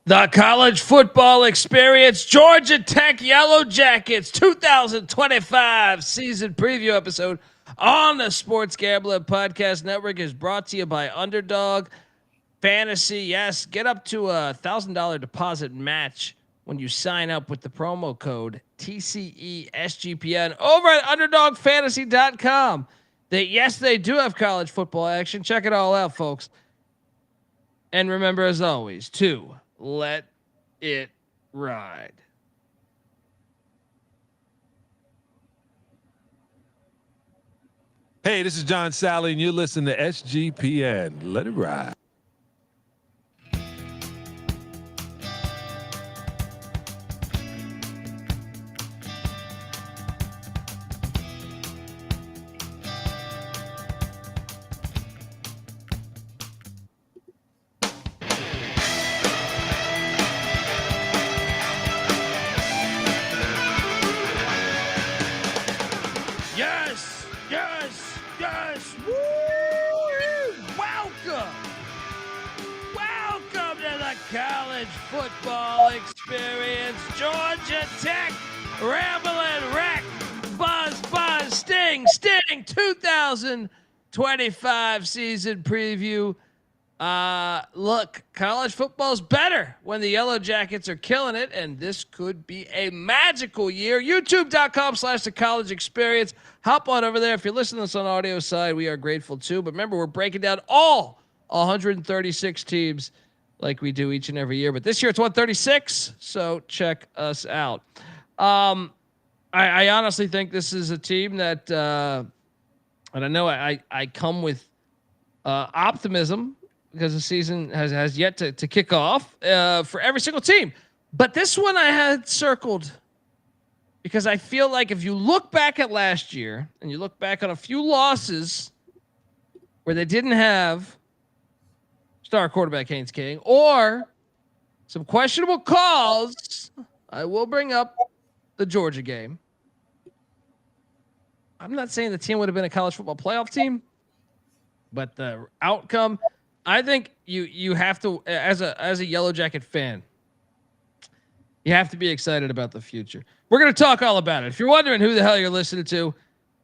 The college football experience, Georgia Tech Yellow Jackets 2025 season preview episode on the Sports Gambling Podcast Network is brought to you by Underdog Fantasy. Yes, get up to $1,000 deposit match when you sign up with the promo code TCESGPN over at UnderdogFantasy.com. They do have college football action. Check it all out, folks. And remember, as always, to let it ride. Hey, this is John Sally, and you're listening to SGPN. Let it ride. Yes. Woo! Welcome to the college football experience. Georgia Tech, Ramblin' Wreck, Buzz, Sting, 2025 season preview. Look, college football's better when the Yellow Jackets are killing it, and this could be a magical year. YouTube.com/the college experience. Hop on over there. If you're listening to this on audio side, we are grateful too. But remember, we're breaking down all 136 teams like we do each and every year. But this year it's 136, so check us out. I honestly think this is a team that, and I know I come with optimism, because the season has yet to kick off for every single team. But this one I had circled because I feel like if you look back at last year and you look back on a few losses where they didn't have star quarterback Haynes King or some questionable calls, I will bring up the Georgia game. I'm not saying the team would have been a college football playoff team, but the outcome, I think you have to, as a Yellow Jacket fan, you have to be excited about the future. We're going to talk all about it. If you're wondering who the hell you're listening to,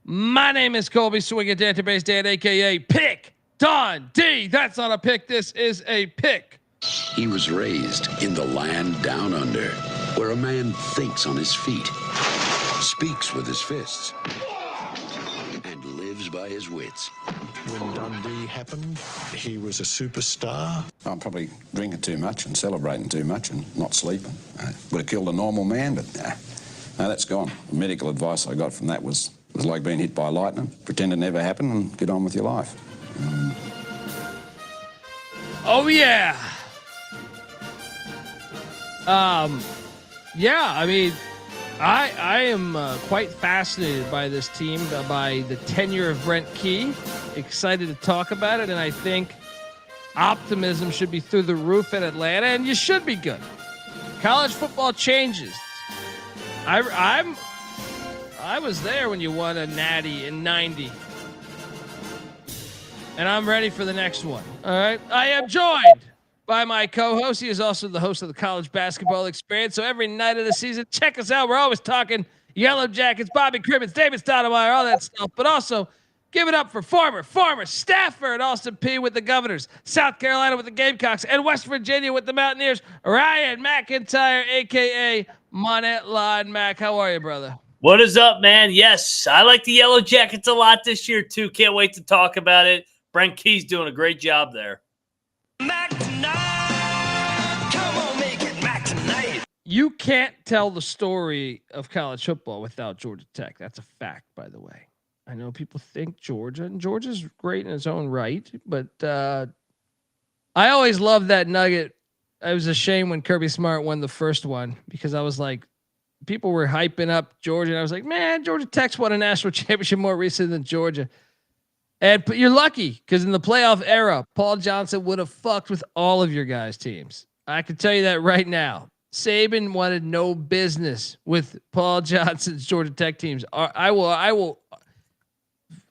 my name is Colby Swinging Database Dan, aka Pick Dundee. That's not a pick. This is a pick. He was raised in the land down under, where a man thinks on his feet, speaks with his fists, and lives by his wits. When Dundee happened, he was a superstar. I'm probably drinking too much and celebrating too much and not sleeping. Would have killed a normal man, but no, that's gone. The medical advice I got from that was like being hit by lightning. Pretend it never happened and get on with your life. Oh yeah. Yeah, I mean, I am quite fascinated by this team, by the tenure of Brent Key. Excited to talk about it, and I think optimism should be through the roof in Atlanta, and you should be good. College football changes. I was there when you won a natty in '90, and I'm ready for the next one. All right, I am joined by my co-host. He is also the host of the College Basketball Experience. So every night of the season, check us out. We're always talking Yellow Jackets, Bobby Crimmins, David Stoudemire, all that stuff. But also, give it up for former staffer at Austin P with the Governors, South Carolina with the Gamecocks, and West Virginia with the Mountaineers, Ryan McIntyre, a.k.a. Monetline Mac. How are you, brother? What is up, man? Yes, I like the Yellow Jackets a lot this year, too. Can't wait to talk about it. Brent Key's doing a great job there. You can't tell the story of college football without Georgia Tech. That's a fact, by the way. I know people think Georgia, and Georgia's great in its own right, but I always loved that nugget. It was a shame when Kirby Smart won the first one, because I was like, people were hyping up Georgia, and I was like, man, Georgia Tech's won a national championship more recent than Georgia. But you're lucky, because in the playoff era, Paul Johnson would have fucked with all of your guys' teams. I can tell you that right now. Saban wanted no business with Paul Johnson's Georgia Tech teams. I will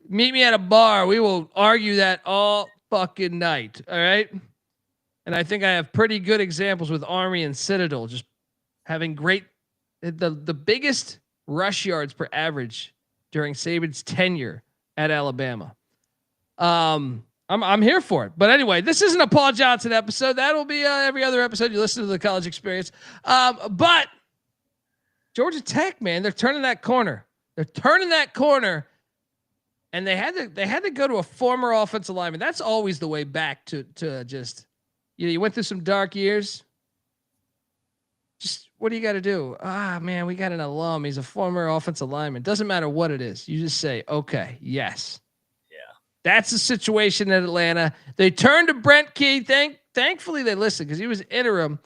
meet me at a bar. We will argue that all fucking night. All right. And I think I have pretty good examples with Army and Citadel just having the biggest rush yards per average during Saban's tenure at Alabama. I'm here for it. But anyway, this isn't a Paul Johnson episode. That'll be every other episode you listen to the college experience. But Georgia Tech, man, they're turning that corner. And they had to go to a former offensive lineman. That's always the way back to just, you went through some dark years. Just what do you got to do? Man, we got an alum. He's a former offensive lineman. Doesn't matter what it is. You just say, okay, yes. Yeah. That's the situation at Atlanta. They turned to Brent Key. Thankfully they listened because he was interim.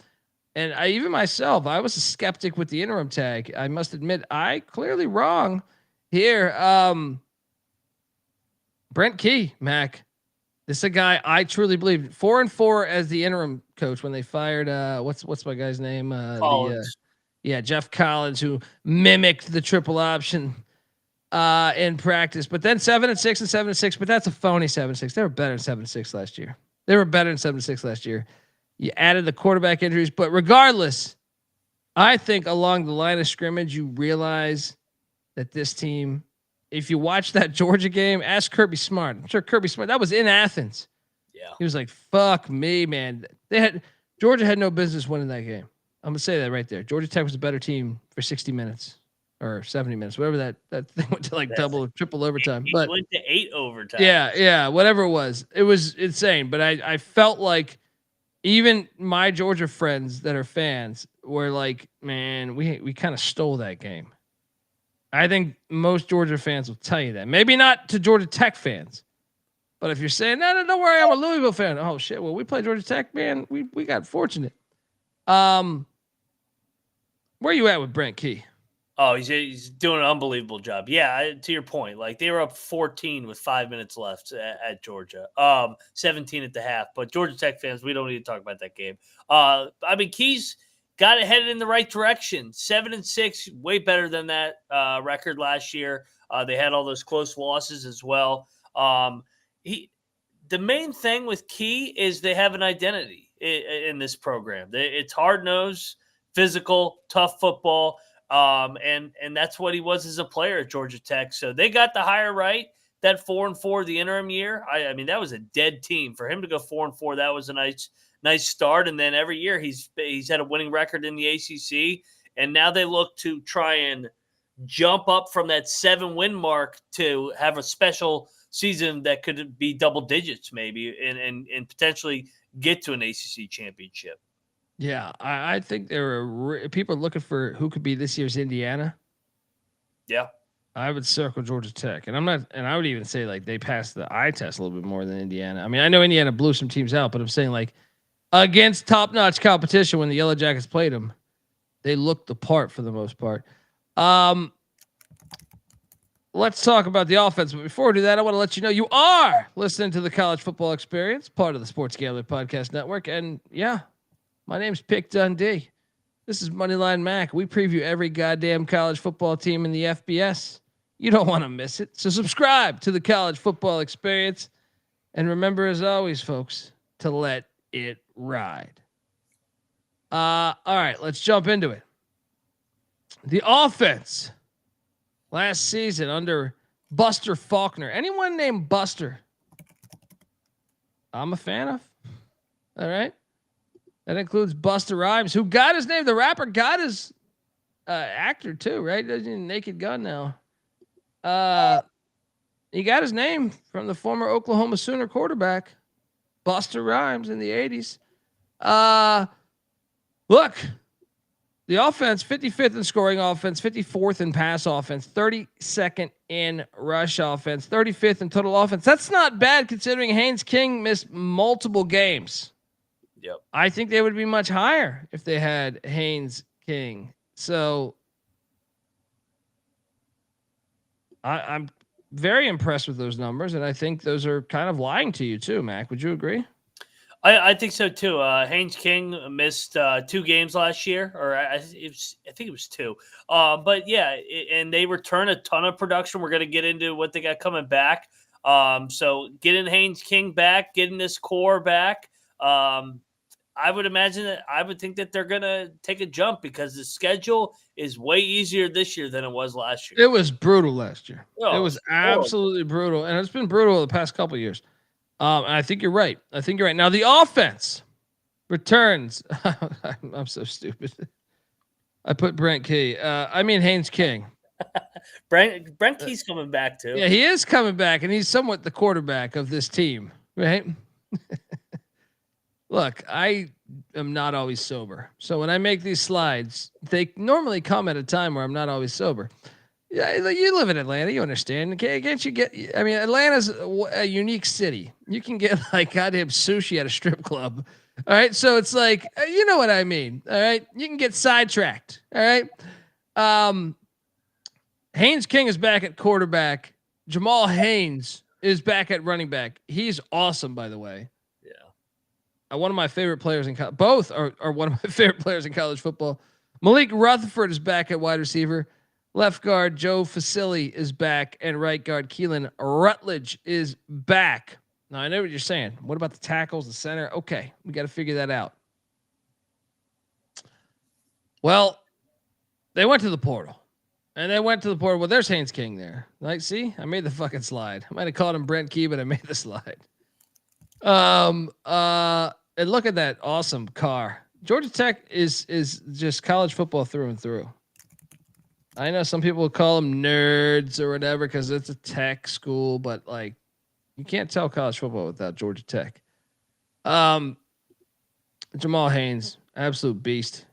And even myself, I was a skeptic with the interim tag. I must admit, I clearly wrong here. Brent Key, Mac. This is a guy I truly believe. 4-4 as the interim coach when they fired what's my guy's name? Jeff Collins, who mimicked the triple option in practice. But then 7-6 and 7-6, but that's a phony 7-6. They were better than 7-6 last year. You added the quarterback injuries, but regardless, I think along the line of scrimmage, you realize that this team, if you watch that Georgia game, ask Kirby Smart. I'm sure Kirby Smart, that was in Athens. Yeah. He was like, fuck me, man. Georgia had no business winning that game. I'm going to say that right there. Georgia Tech was a better team for 60 minutes or 70 minutes, whatever that thing went to, like double, triple overtime. But went to 8 overtime. Yeah. Whatever it was insane. But I felt like even my Georgia friends that are fans were like, man, we kind of stole that game. I think most Georgia fans will tell you that. Maybe not to Georgia Tech fans, but if you're saying, no, don't worry, I'm a Louisville fan. Oh shit, well, we played Georgia Tech, man. We got fortunate. Where are you at with Brent Key? Oh, he's doing an unbelievable job. Yeah, to your point, like they were up 14 with 5 minutes left at Georgia. 17 at the half. But Georgia Tech fans, we don't need to talk about that game. I mean, Key's got it headed in the right direction. 7-6, way better than that record last year. They had all those close losses as well. The main thing with Key is they have an identity in this program. It's hard-nosed, physical, tough football. And that's what he was as a player at Georgia Tech. So they got the hire right. That 4-4 the interim year. I mean, that was a dead team for him to go 4-4. That was a nice start. And then every year he's had a winning record in the ACC. And now they look to try and jump up from that 7-win mark to have a special season that could be double digits maybe and potentially get to an ACC championship. Yeah, I think there are people looking for who could be this year's Indiana. Yeah, I would circle Georgia Tech, and I would even say like they passed the eye test a little bit more than Indiana. I mean, I know Indiana blew some teams out, but I'm saying like against top-notch competition when the Yellow Jackets played them, they looked the part for the most part. Let's talk about the offense, but before we do that, I want to let you know you are listening to the College Football Experience, part of the Sports Gambling Podcast Network, and yeah. My name's Pick Dundee. This is Moneyline Mac. We preview every goddamn college football team in the FBS. You don't want to miss it. So subscribe to the College Football Experience. And remember, as always, folks, to let it ride. All right, let's jump into it. The offense last season under Buster Faulkner. Anyone named Buster, I'm a fan of. All right. That includes Busta Rhymes, who got his name. The rapper got his actor too, right? Naked Gun now. He got his name from the former Oklahoma Sooner quarterback, Busta Rhymes, in the 80s. Look, the offense, 55th in scoring offense, 54th in pass offense, 32nd in rush offense, 35th in total offense. That's not bad considering Haynes King missed multiple games. Yep. I think they would be much higher if they had Haynes King. So I'm very impressed with those numbers, and I think those are kind of lying to you too, Mac. Would you agree? I think so too. Haynes King missed 2 games last year, or I think it was 2. But yeah, and they return a ton of production. We're going to get into what they got coming back. So getting Haynes King back, getting this core back. I would imagine that I would think that they're going to take a jump because the schedule is way easier this year than it was last year. It was brutal last year. Oh, it was horrible. absolutely brutal, and it's been brutal the past couple of years. And I think you're right. Now the offense returns. I'm so stupid. I put Brent Key. Haynes King. Brent Key's coming back too. Yeah, he is coming back, and he's somewhat the quarterback of this team, right? Look, I am not always sober. So when I make these slides, they normally come at a time where I'm not always sober. Yeah, you live in Atlanta, you understand. Can't you get? I mean, Atlanta's a unique city. You can get like goddamn sushi at a strip club. All right, so it's like you know what I mean. All right, you can get sidetracked. All right. Haynes King is back at quarterback. Jamal Haynes is back at running back. He's awesome, by the way. Yeah. One of my favorite players in college. Both are one of my favorite players in college football. Malik Rutherford is back at wide receiver. Left guard Joe Facili is back, and right guard Keelan Rutledge is back. Now I know what you're saying. What about the tackles, the center? Okay, we got to figure that out. Well, they went to the portal. And they went to the portal. Well, there's Haynes King there. Like, see, I made the fucking slide. I might have called him Brent Key, but I made the slide. And look at that awesome car. Georgia Tech is just college football through and through. I know some people will call them nerds or whatever because it's a tech school, but like, you can't tell college football without Georgia Tech. Jamal Haynes, absolute beast.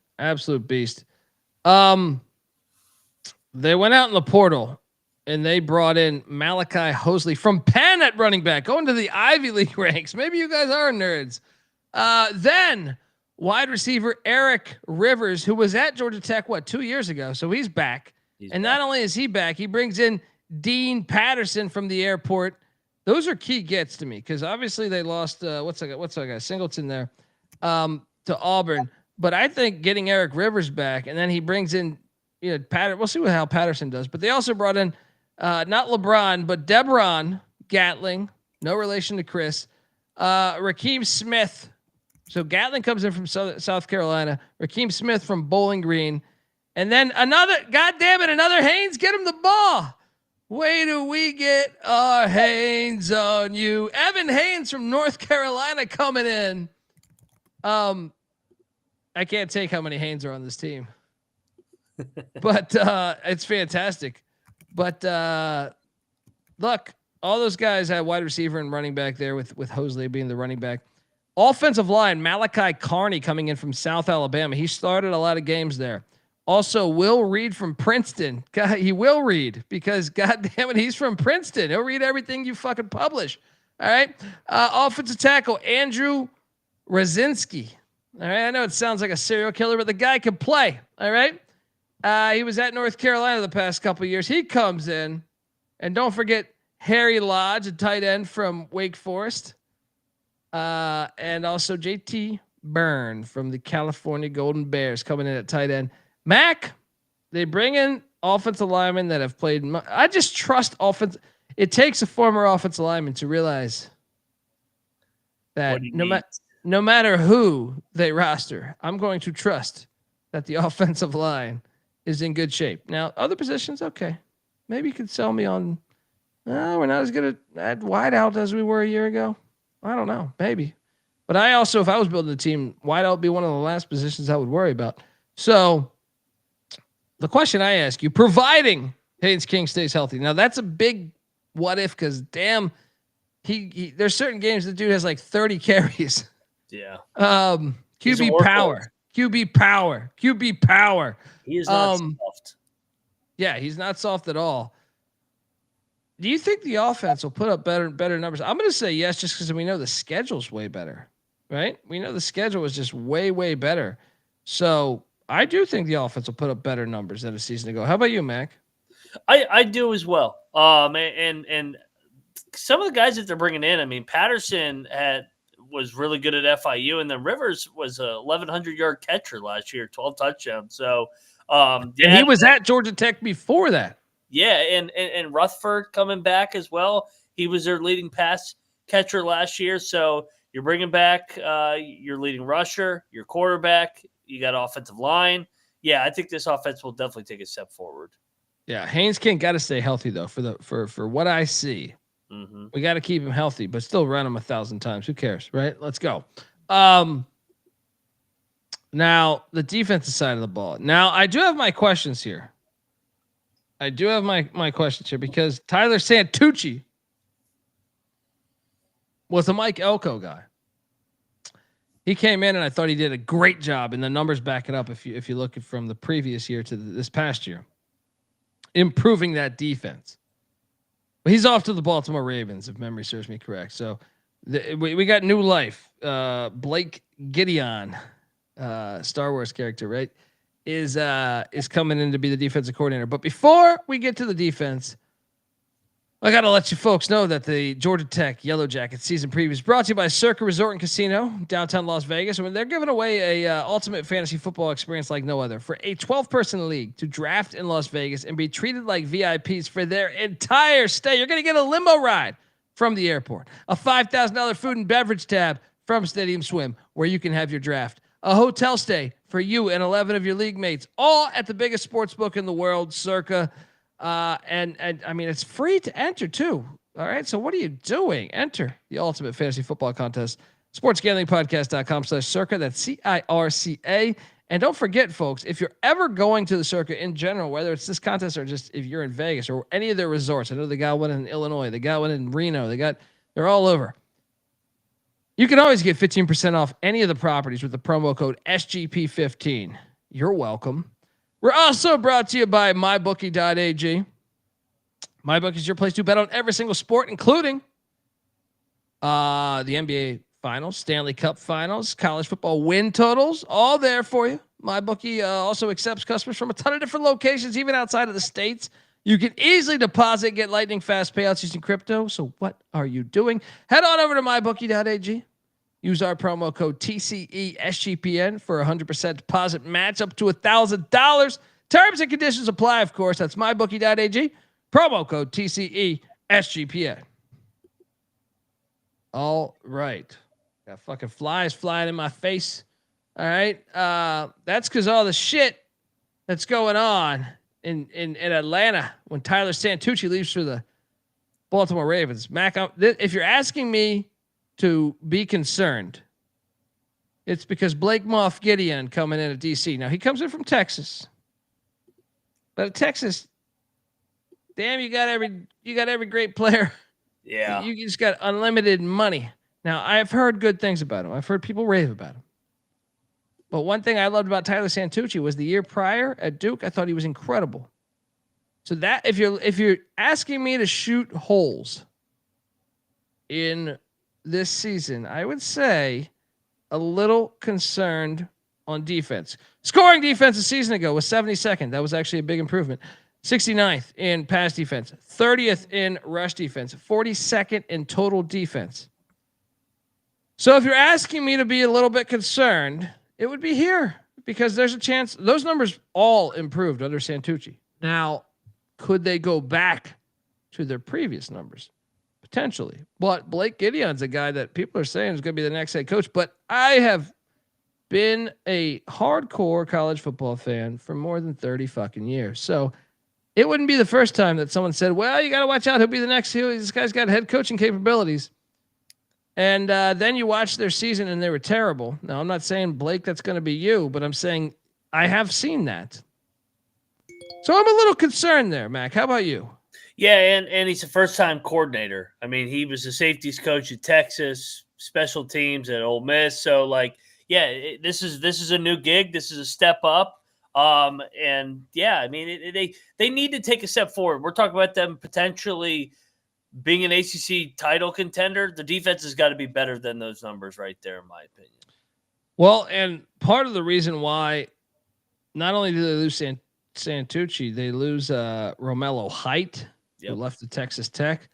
They went out in the portal and they brought in Malachi Hosley from Penn at running back, going to the Ivy League ranks. Maybe you guys are nerds. Then wide receiver Eric Rivers, who was at Georgia Tech, 2 years ago. So he's back. Not only is he back, he brings in Dean Patterson from the airport. Those are key gets to me because obviously they lost what's that guy Singleton there to Auburn. But I think getting Eric Rivers back and then he brings in we'll see how Patterson does. But they also brought in not LeBron, but Debron Gatling, no relation to Chris, Rakeem Smith. So Gatling comes in from South Carolina, Rakeem Smith from Bowling Green, and then another Haynes, get him the ball. Wait till we get our Haynes on you. Evan Haynes from North Carolina coming in. I can't take how many Haynes are on this team. But it's fantastic. But look, all those guys had wide receiver and running back there with Hosley being the running back. Offensive line, Malachi Carney coming in from South Alabama. He started a lot of games there. Also, Will Reed from Princeton. God, he will read because God damn it, he's from Princeton. He'll read everything you fucking publish. All right. Offensive tackle, Andrew Rosinski. All right. I know it sounds like a serial killer, but the guy can play. All right. He was at North Carolina the past couple of years. He comes in, and don't forget Harry Lodge, a tight end from Wake Forest, and also JT Byrne from the California Golden Bears coming in at tight end. Mac, they bring in offensive linemen that have played. I just trust offense. It takes a former offensive lineman to realize that no matter who they roster, I'm going to trust that the offensive line is in good shape. Now, other positions, okay. Maybe you could sell me on, we're not as good at wideout as we were a year ago. I don't know, maybe. But I also, if I was building a team, wideout would be one of the last positions I would worry about. So the question I ask you, providing Haynes King stays healthy. Now, that's a big what if because, damn, he there's certain games the dude has like 30 carries. Yeah. QB power. He is not soft. Yeah, he's not soft at all. Do you think the offense will put up better numbers? I'm going to say yes, just because we know the schedule's way better, right? We know the schedule is just way better. So I do think the offense will put up better numbers than a season ago. How about you, Mac? I do as well. And some of the guys that they're bringing in, I mean, Patterson was really good at FIU, and then Rivers was a 1,100-yard catcher last year, 12 touchdowns. So, and he was at Georgia Tech before that. Yeah, and Rutherford coming back as well. He was their leading pass catcher last year. So You're bringing back your leading rusher, your quarterback. You got offensive line. Yeah, I think this offense will definitely take a step forward. Yeah, Haynes King got to stay healthy though. For what I see, we got to keep him healthy, but still run him 1,000 times. Who cares, right? Let's go. Now the defensive side of the ball. Now I do have my questions here. Because Tyler Santucci was a Mike Elko guy. He came in and I thought he did a great job, and the numbers back it up if you look at from the previous year to this past year, improving that defense. But he's off to the Baltimore Ravens, if memory serves me correct. So we got new life. Blake Gideon, Star Wars character, right, is coming in to be the defensive coordinator. But before we get to the defense, I got to let you folks know that the Georgia Tech Yellow Jackets season preview is brought to you by Circa Resort and Casino, downtown Las Vegas. And they're giving away a ultimate fantasy football experience like no other for a 12-person league to draft in Las Vegas and be treated like VIPs for their entire stay. You're going to get a limo ride from the airport, a $5,000 food and beverage tab from Stadium Swim, where you can have your draft, a hotel stay for you and 11 of your league mates, all at the biggest sports book in the world, Circa. And I mean, it's free to enter too. All right. So what are you doing? Enter the ultimate fantasy football contest, sportsgamblingpodcast.com/Circa. That's CIRCA. And don't forget, folks, if you're ever going to the Circa in general, whether it's this contest or just if you're in Vegas or any of their resorts, I know they got one in Illinois, they got one in Reno, they're all over. You can always get 15% off any of the properties with the promo code SGP15. You're welcome. We're also brought to you by MyBookie.ag. MyBookie is your place to bet on every single sport, including the NBA Finals, Stanley Cup Finals, college football win totals, all there for you. MyBookie also accepts customers from a ton of different locations, even outside of the States. You can easily deposit, get lightning fast payouts using crypto. So what are you doing? Head on over to MyBookie.ag. Use our promo code TCESGPN for a 100% deposit match up to $1,000. Terms and conditions apply, of course. That's mybookie.ag. Promo code TCESGPN. All right. Got fucking flies flying in my face. All right. That's because all the shit that's going on in Atlanta when Tyler Santucci leaves for the Baltimore Ravens. Mac, if you're asking me to be concerned, it's because Blake Moff Gideon coming in at DC. Now he comes in from Texas, but at Texas, damn, you got every great player. Yeah, you just got unlimited money. Now I've heard good things about him. I've heard people rave about him. But one thing I loved about Tyler Santucci was the year prior at Duke, I thought he was incredible. So that if you're asking me to shoot holes in this season, I would say a little concerned on defense. Scoring defense a season ago was 72nd. That was actually a big improvement. 69th in pass defense, 30th in rush defense, 42nd in total defense. So if you're asking me to be a little bit concerned, it would be here because there's a chance those numbers all improved under Santucci. Now, could they go back to their previous numbers? Potentially. But Blake Gideon's a guy that people are saying is going to be the next head coach. But I have been a hardcore college football fan for more than 30 fucking years. So it wouldn't be the first time that someone said, well, you got to watch out. He'll be the next. This guy's got head coaching capabilities. And then you watch their season and they were terrible. Now, I'm not saying, Blake, that's going to be you, but I'm saying I have seen that. So I'm a little concerned there, Mac. How about you? Yeah, and he's a first-time coordinator. I mean, he was a safeties coach at Texas, special teams at Ole Miss. So, this is a new gig. This is a step up. And yeah, I mean, they need to take a step forward. We're talking about them potentially being an ACC title contender. The defense has got to be better than those numbers right there, in my opinion. Well, and part of the reason why not only do they lose Santucci, they lose Romello Height. Who left to Texas Tech.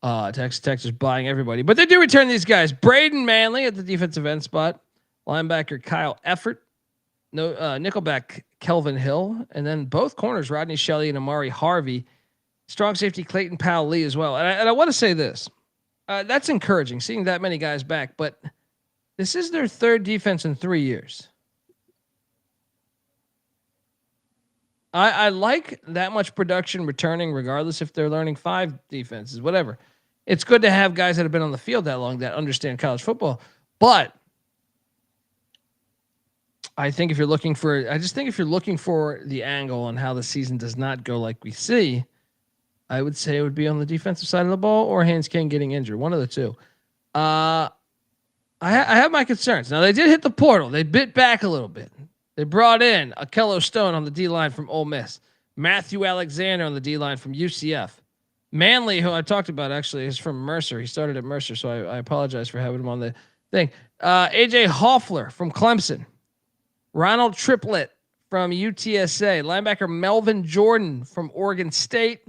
Texas Tech is buying everybody. But they do return these guys. Braden Manley at the defensive end spot. Linebacker Kyle Effort. Nickelback Kelvin Hill. And then both corners, Rodney Shelley and Amari Harvey. Strong safety Clayton Powell Lee as well. And I want to say this. That's encouraging, seeing that many guys back. But this is their third defense in 3 years. I like that much production returning, regardless if they're learning 5 defenses, whatever. It's good to have guys that have been on the field that long that understand college football. But I think if you're looking for the angle on how the season does not go like we see, I would say it would be on the defensive side of the ball or Haynes King getting injured, one of the two. I have my concerns. Now, they did hit the portal. They bit back a little bit. They brought in Akello Stone on the D-line from Ole Miss, Matthew Alexander on the D-line from UCF. Manley, who I talked about, actually is from Mercer. He started at Mercer, so I apologize for having him on the thing. AJ Hoffler from Clemson. Ronald Triplett from UTSA. Linebacker Melvin Jordan from Oregon State.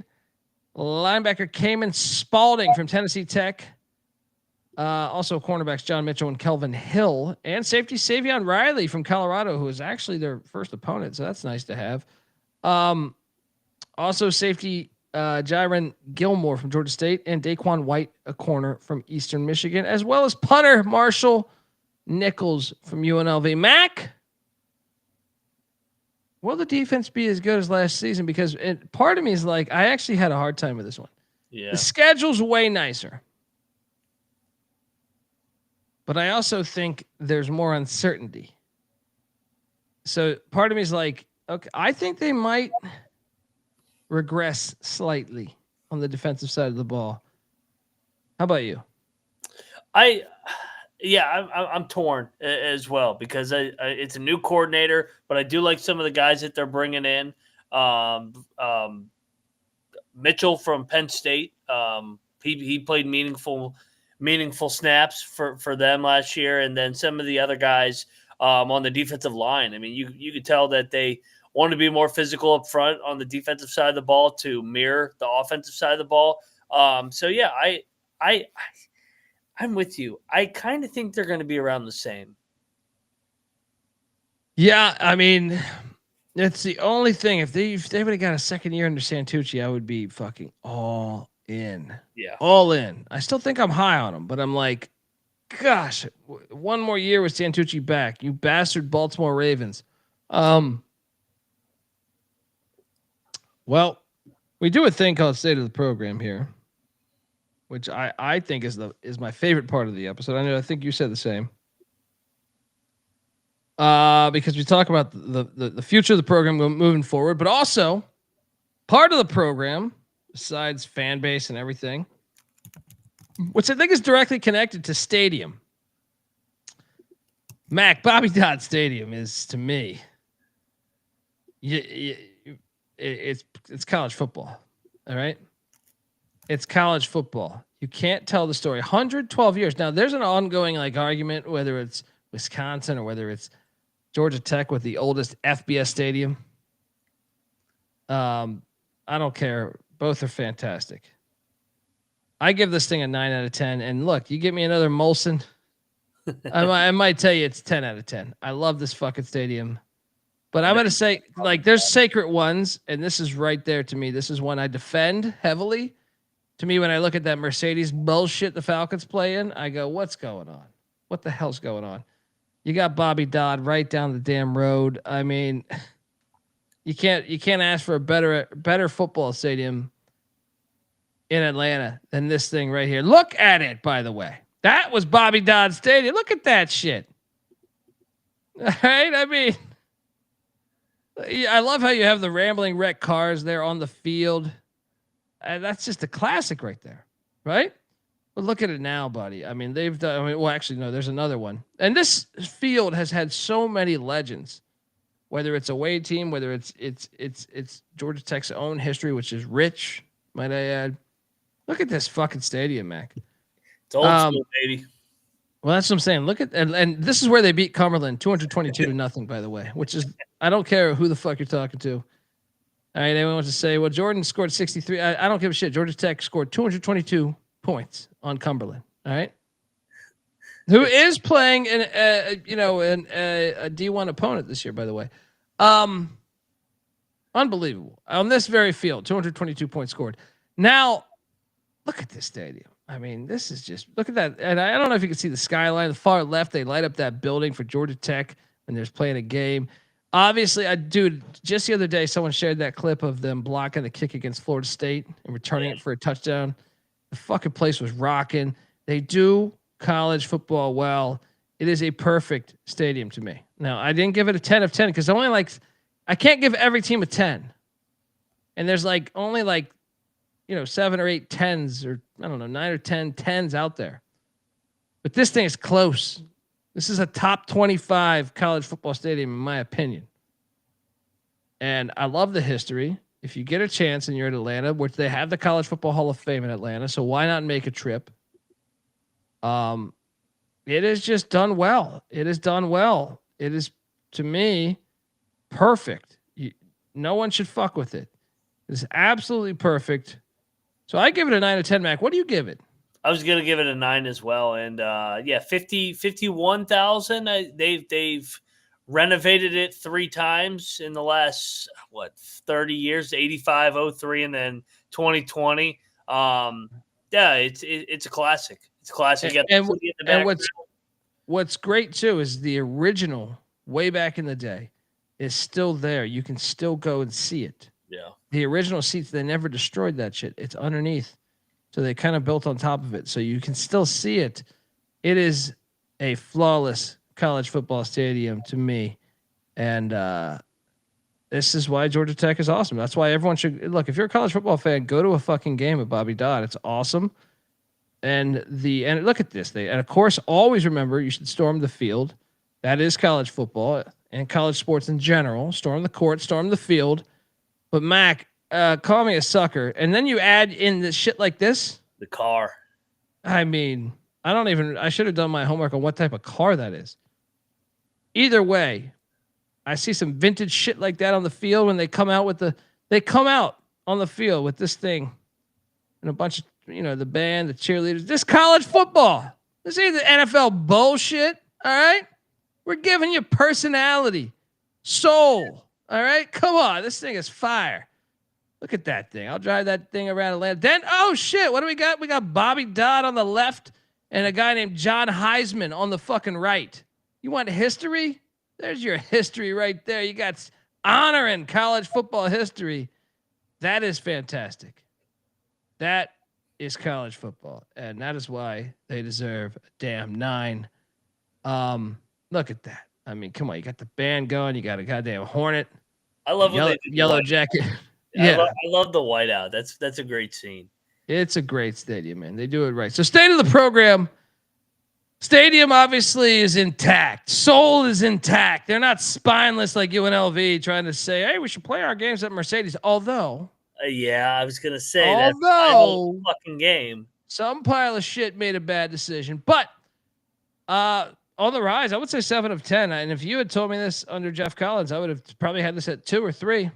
Linebacker Cayman Spalding from Tennessee Tech. Also cornerbacks John Mitchell and Kelvin Hill. And safety Savion Riley from Colorado, who is actually their first opponent, so that's nice to have. Also safety Jaron Gilmore from Georgia State and Daquan White, a corner from Eastern Michigan, as well as punter Marshall Nichols from UNLV. Mac, will the defense be as good as last season? Because part of me is like, I actually had a hard time with this one. Yeah. The schedule's way nicer. But I also think there's more uncertainty. So part of me is like, okay, I think they might regress slightly on the defensive side of the ball. How about you? I'm torn as well because it's a new coordinator, but I do like some of the guys that they're bringing in. Mitchell from Penn State, he played meaningful snaps for them last year, and then some of the other guys on the defensive line. I mean, you could tell that they want to be more physical up front on the defensive side of the ball to mirror the offensive side of the ball. So yeah, I'm with you. I kind of think they're going to be around the same. Yeah, I mean, it's the only thing. If they would have got a second year under Santucci, I would be fucking all in. Yeah, all in. I still think I'm high on him, but I'm like, gosh, one more year with Santucci back, you bastard Baltimore Ravens. Well, we do a thing called State of the Program here, which I think is my favorite part of the episode. I think you said the same. Because we talk about the future of the program moving forward, but also part of the program, besides fan base and everything, which I think is directly connected to stadium. Mac, Bobby Dodd Stadium is, to me, it's college football. All right? It's college football. You can't tell the story. 112 years. Now, there's an ongoing argument, whether it's Wisconsin or whether it's Georgia Tech with the oldest FBS stadium. I don't care. Both are fantastic. I give this thing a 9 out of 10. And look, you give me another Molson, I might tell you it's 10 out of 10. I love this fucking stadium. But I'm going to say, there's sacred ones, and this is right there to me. This is one I defend heavily. To me, when I look at that Mercedes bullshit the Falcons play in, I go, what's going on? What the hell's going on? You got Bobby Dodd right down the damn road. I mean, you can't ask for a better football stadium in Atlanta than this thing right here. Look at it, by the way. That was Bobby Dodd Stadium. Look at that shit. All right? I mean, I love how you have the rambling wrecked cars there on the field. That's just a classic right there, right? But look at it now, buddy. I mean, they've done. Well, actually, no. There's another one, and this field has had so many legends. Whether it's a away team, whether it's Georgia Tech's own history, which is rich, might I add. Look at this fucking stadium, Mac. It's old school, baby. Well, that's what I'm saying. Look at and this is where they beat Cumberland 222-0, by the way. Which is, I don't care who the fuck you're talking to. All right, anyone wants to say, well, Jordan scored 63. I don't give a shit. Georgia Tech scored 222 points on Cumberland. All right, who is playing a D1 opponent this year, by the way. Unbelievable on this very field. 222 points scored. Now, look at this stadium. I mean, this is just look at that. And I don't know if you can see the skyline. The far left, they light up that building for Georgia Tech when there's playing a game. Obviously, dude, just the other day, someone shared that clip of them blocking the kick against Florida State and returning it for a touchdown. The fucking place was rocking. They do college football well. It is a perfect stadium to me. Now, I didn't give it a 10 of 10 because I can't give every team a 10. And there's only 7 or 8 10s, or I don't know, 9 or 10 10s out there. But this thing is close. This is a top 25 college football stadium, in my opinion. And I love the history. If you get a chance and you're in Atlanta, which they have the College Football Hall of Fame in Atlanta, so why not make a trip? It is just done well. It is done well. It is, to me, perfect. No one should fuck with it. It's absolutely perfect. So I give it a 9 out of 10, Mac. What do you give it? I was gonna give it a 9 as well, and 51,000. They've renovated it 3 times in the last 30 years, 85, 03, and then 2020. It's a classic. It's a classic. And what's great too is the original way back in the day is still there. You can still go and see it. Yeah. The original seats, they never destroyed that shit. It's underneath. So they kind of built on top of it. So you can still see it. It is a flawless college football stadium to me. And this is why Georgia Tech is awesome. That's why everyone should look. If you're a college football fan, go to a fucking game at Bobby Dodd. It's awesome. And look at this. And of course, always remember you should storm the field. That is college football and college sports in general. Storm the court, storm the field. But Mac, call me a sucker. And then you add in this shit like this. The car. I mean, I should have done my homework on what type of car that is. Either way, I see some vintage shit like that on the field when they come out on the field with this thing and a bunch of, the band, the cheerleaders. This college football. This ain't the NFL bullshit. All right. We're giving you personality, soul. All right. Come on. This thing is fire. Look at that thing. I'll drive that thing around Atlanta. Then, oh shit. What do we got? We got Bobby Dodd on the left and a guy named John Heisman on the fucking right. You want history? There's your history right there. You got honor in college football history. That is fantastic. That is college football. And that is why they deserve a damn 9. Look at that. I mean, come on. You got the band going. You got a goddamn Hornet. I love yellow jacket. Yeah. I love the whiteout. That's a great scene. It's a great stadium, man. They do it right. So state of the program. Stadium obviously is intact. Soul is intact. They're not spineless like UNLV trying to say, hey, we should play our games at Mercedes. Although, I was going to say that fucking game. Some pile of shit made a bad decision. But on the rise, I would say 7 of 10. And if you had told me this under Jeff Collins, I would have probably had this at 2 or 3.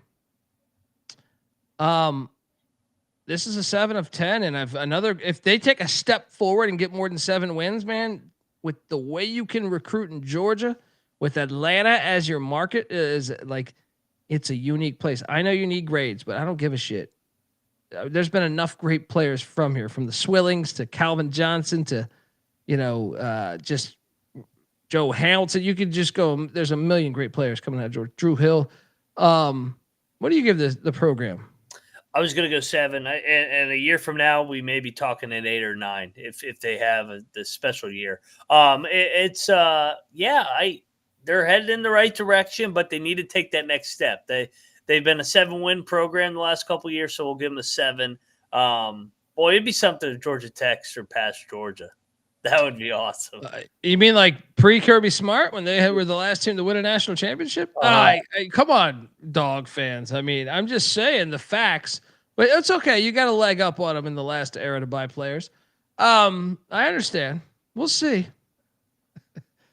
This is a 7 of 10. And if they take a step forward and get more than 7 wins, man, with the way you can recruit in Georgia, with Atlanta as your market, is it's a unique place. I know you need grades, but I don't give a shit. There's been enough great players from here, from the Swillings to Calvin Johnson to, just Joe Hamilton. You could just go. There's a million great players coming out of Georgia. Drew Hill. What do you give the program? I was going to go 7, and a year from now we may be talking at 8 or 9 if they have this special year. They're headed in the right direction, but they need to take that next step. They've been a 7-win program the last couple of years, so we'll give them a 7. Boy, it'd be something if Georgia Tech surpassed Georgia. That would be awesome. You mean like pre-Kirby Smart when they were the last team to win a national championship? Come on, dog fans. I mean, I'm just saying the facts. But it's okay. You got a leg up on them in the last era to buy players. I understand. We'll see.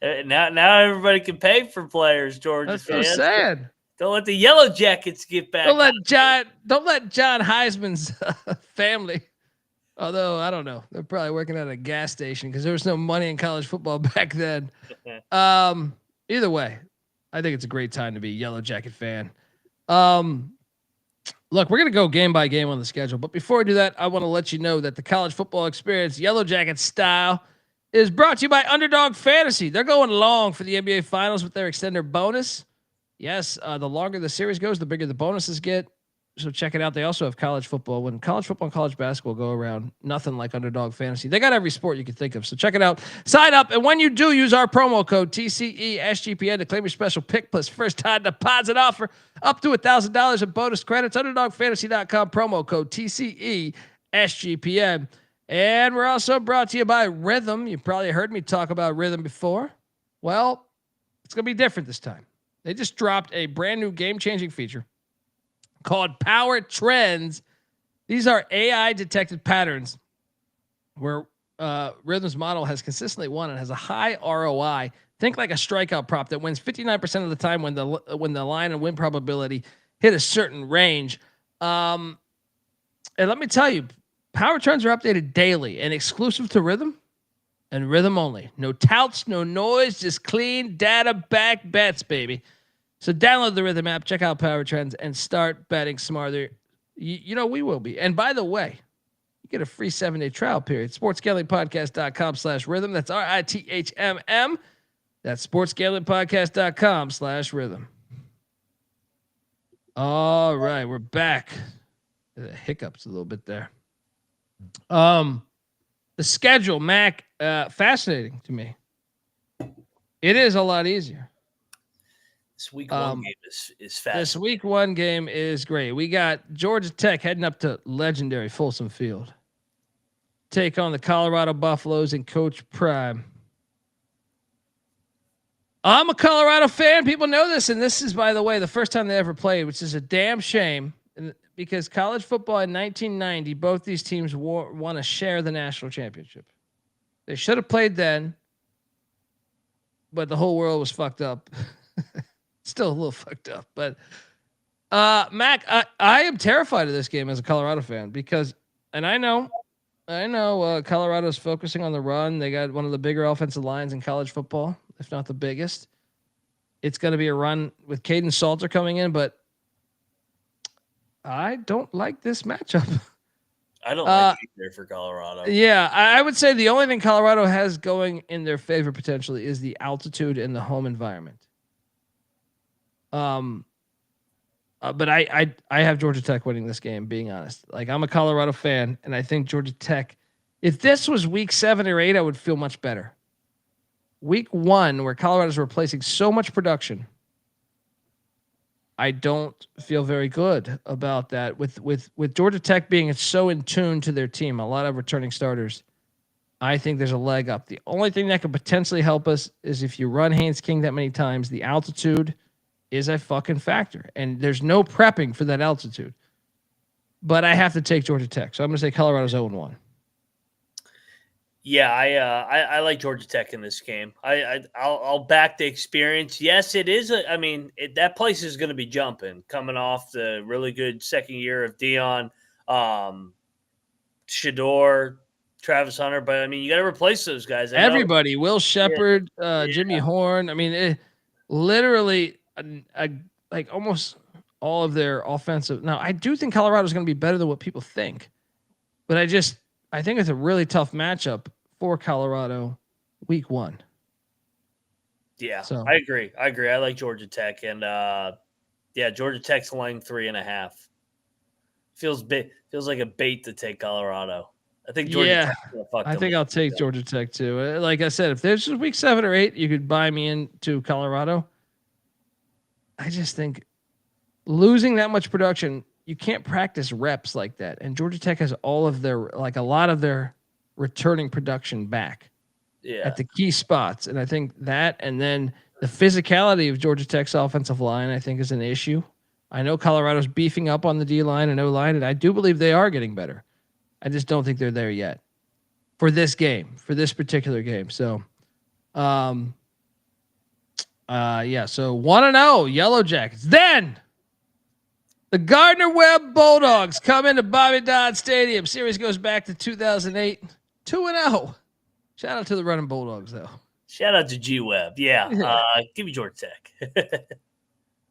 Now everybody can pay for players, Georgia That's fans. so sad. Don't let the Yellow Jackets get back. Don't let John Heisman's family. Although I don't know, they're probably working at a gas station because there was no money in college football back then. Either way, I think it's a great time to be a Yellow Jacket fan. Look, we're going to go game by game on the schedule. But before we do that, I want to let you know that the college football experience, Yellow Jacket style, is brought to you by Underdog Fantasy. They're going long for the NBA Finals with their extender bonus. Yes, the longer the series goes, the bigger the bonuses get. So check it out. They also have college football. When college football and college basketball go around, nothing like Underdog Fantasy. They got every sport you can think of. So check it out. Sign up. And when you do, use our promo code TCESGPN to claim your special pick plus first time deposit offer up to $1,000 in bonus credits. UnderdogFantasy.com promo code TCESGPN. And we're also brought to you by Rhythm. You probably heard me talk about Rhythm before. Well, it's going to be different this time. They just dropped a brand new game-changing feature called Power Trends. These are AI detected patterns where Rhythm's model has consistently won and has a high ROI. Think like a strikeout prop that wins 59% of the time when the line and win probability hit a certain range. And let me tell you, Power Trends are updated daily and exclusive to Rhythm and Rhythm only. No touts, no noise, just clean data back bets, baby. So download the Rhythm app, check out Power Trends, and start betting smarter. You know we will be. And by the way, you get a free 7-day trial period. SportsGamblingPodcast.com/rhythm. That's RITHMM. That's SportsGamblingPodcast.com/rhythm. All right, we're back. Hiccups a little bit there. The schedule, Mac, fascinating to me. It is a lot easier. This week one game is fast. This week one game is great. We got Georgia Tech heading up to legendary Folsom Field. Take on the Colorado Buffaloes and Coach Prime. I'm a Colorado fan. People know this. And this is, by the way, the first time they ever played, which is a damn shame. Because college football in 1990, both these teams want to share the national championship. They should have played then, but the whole world was fucked up. Still a little fucked up. But, Mac, I am terrified of this game as a Colorado fan because, and I know Colorado's focusing on the run. They got one of the bigger offensive lines in college football, if not the biggest. It's going to be a run with Caden Salter coming in, but I don't like this matchup. I don't like it either for Colorado. Yeah, I would say the only thing Colorado has going in their favor potentially is the altitude and the home environment. But I have Georgia Tech winning this game, being honest. Like, I'm a Colorado fan, and I think Georgia Tech, if this was week 7 or 8, I would feel much better. Week 1, where Colorado's replacing so much production, I don't feel very good about that. With Georgia Tech being so in tune to their team, a lot of returning starters, I think there's a leg up. The only thing that could potentially help us is if you run Haynes King that many times, the altitude is a fucking factor. And there's no prepping for that altitude. But I have to take Georgia Tech. So I'm going to say Colorado's 0-1. Yeah, I like Georgia Tech in this game. I'll back the experience. Yes, it is. That place is going to be jumping, coming off the really good second year of Dion, Shador, Travis Hunter. But you got to replace those guys. Everybody, Will Shepard, Jimmy Horn. Literally, like almost all of their offensive. Now, I do think Colorado's going to be better than what people think, but I think it's a really tough matchup for Colorado week 1. Yeah, so I agree. I like Georgia Tech. And Georgia Tech's line 3.5. Feels like a bait to take Colorado. I think Georgia Tech's gonna fuck them. I think I'll take Georgia Tech too. Like I said, if there's just week 7 or 8, you could buy me into Colorado. I just think losing that much production, you can't practice reps like that. And Georgia Tech has a lot of their returning production back at the key spots. And I think that, and then the physicality of Georgia Tech's offensive line, I think, is an issue. I know Colorado's beefing up on the D-line and O-line, and I do believe they are getting better. I just don't think they're there yet for this game, for this particular game. So, so 1-0 Yellow Jackets. Then the Gardner-Webb Bulldogs come into Bobby Dodd Stadium. Series goes back to 2008. 2-0. Shout out to the running Bulldogs, though. Shout out to G-Webb. Yeah. Give me Georgia Tech.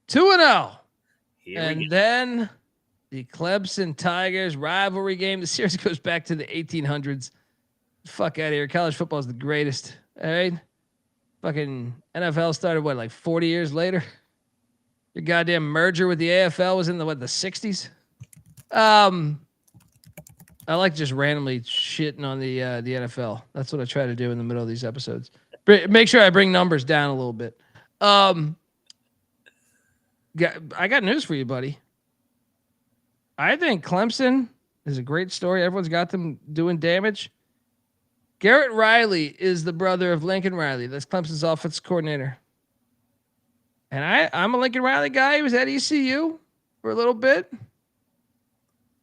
2-0. And then the Clemson Tigers rivalry game. The series goes back to the 1800s. Fuck out of here. College football is the greatest. All right. Fucking NFL started like 40 years later. Your goddamn merger with the AFL was in the 60s. I like just randomly shitting on the NFL. That's what I try to do in the middle of these episodes. Make sure I bring numbers down a little bit. I got news for you, buddy. I think Clemson is a great story. Everyone's got them doing damage. Garrett Riley is the brother of Lincoln Riley. That's Clemson's offensive coordinator. And I'm a Lincoln Riley guy. He was at ECU for a little bit.